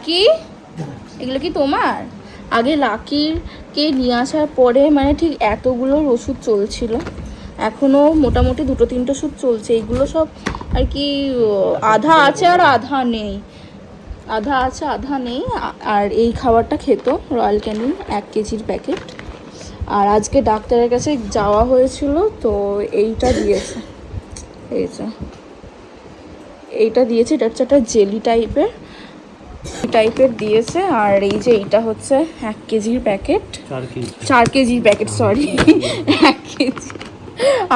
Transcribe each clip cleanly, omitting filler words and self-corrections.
Lucky, এগুলো কি তোমার? আগে লাকিরকে নিয়ে আসার পরে মানে ঠিক এতগুলোর ওষুধ চলছিল, এখনও মোটামুটি 2-3 ওষুধ চলছে। এইগুলো সব আর কি আধা আছে আর আধা নেই, আধা আছে আধা নেই। আর এই খাবারটা খেত রয়্যাল ক্যানিন 1 কেজির প্যাকেট। আর আজকে ডাক্তারের কাছে যাওয়া হয়েছিল, তো এইটা দিয়েছে, এইটা দিয়েছে। এটা হচ্ছে একটা জেলি টাইপের দিয়েছে। আর এই যে এইটা হচ্ছে 1 কেজির প্যাকেট, 4 কেজির প্যাকেট, সরি 1 কেজি,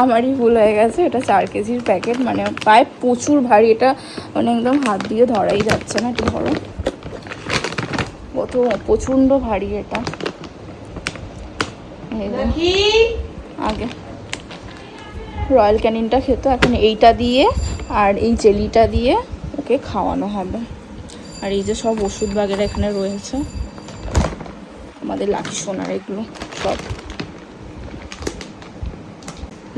আমারই ভুল হয়ে গেছে। এটা 4 কেজির প্যাকেট, মানে প্রায় প্রচুর ভারী। এটা মানে একদম হাত দিয়ে ধরাই যাচ্ছে না, একটু ধরো, কত প্রচণ্ড ভারী এটা। আগে রয়্যাল ক্যানিনটা খেত, এখন এইটা দিয়ে আর এই জেলিটা দিয়ে ওকে খাওয়ানো হবে। আর এই যে সব ওষুধ বাগেরা এখানে রয়েছে, আমাদের লাকি সোনার এগুলো সব।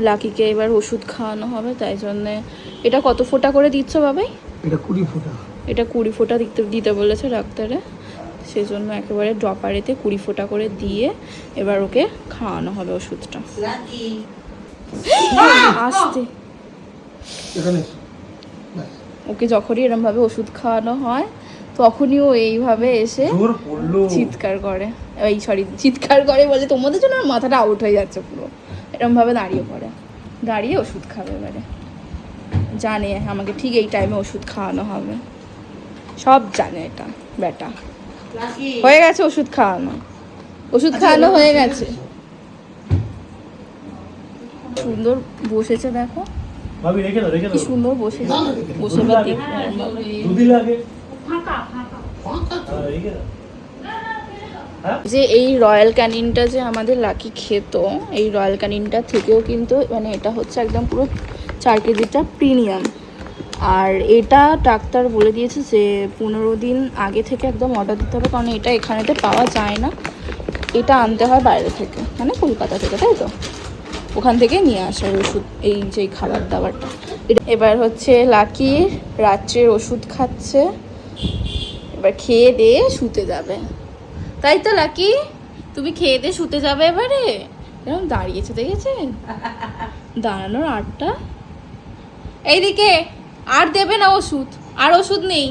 লাকিকে এবার ওষুধ খাওয়ানো হবে, তাই জন্যে। এটা কত ফোঁটা করে দিচ্ছ বাবাই? এটা 20 ফোঁটা। এটা 20 ফোঁটা দিতে বলেছে ডাক্তারে, সেজন্য একেবারে ড্রপারেতে 20 ফোঁটা করে দিয়ে এবার ওকে খাওয়ানো হবে ওষুধটা। আসতে ওকে যখনই এরমভাবে ওষুধ খাওয়ানো হয় তখনই ও এইভাবে এসে চিৎকার করে, চিৎকার করে বলে তোমাদের জন্য আমার মাথাটা আউট হয়ে যাচ্ছে পুরো। এরমভাবে দাঁড়িয়ে পড়ে, দাঁড়িয়ে ওষুধ খাবে। এবারে জানে আমাকে ঠিক এই টাইমে ওষুধ খাওয়ানো হবে, সব জানে এটা বেটা। হয়ে গেছে ওষুধ খাওয়ানো, হয়ে গেছে। সুন্দর বসেছে দেখো, কি সুন্দর বসেছে, বসে যে এই রয়্যাল ক্যানিনটা যে আমাদের লাকি খেত, এই রয়্যাল ক্যানিনটা থেকেও কিন্তু মানে এটা হচ্ছে একদম পুরো 4 কেজিটা প্রিমিয়াম। আর এটা ডাক্তার বলে দিয়েছে যে 15 দিন আগে থেকে একদম অর্ডার দিতে হবে, কারণ এটা এখানেতে পাওয়া যায় না, এটা আনতে হয় বাইরে থেকে, মানে কলকাতা থেকে, তাই তো? ওখান থেকে নিয়ে আসার ওষুধ, এই যে খাবার দাবারটা। এবার হচ্ছে লাকি রাত্রের ওষুধ খাচ্ছে, এবার খেয়ে দিয়ে শুতে যাবে, তাই তো লাকি? তুমি খেয়ে দিয়ে শুতে যাবে এবারে? এরকম দাঁড়িয়েছে দেখেছেন, দাঁড়ানোর আটটা। এইদিকে আর দেবে না ওষুধ, আর ওষুধ নেই।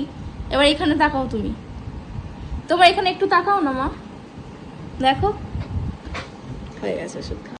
এবার এখানে তাকাও, তুমি তোমার এখানে একটু তাকাও না মা, দেখো হয়ে গেছে ওষুধ।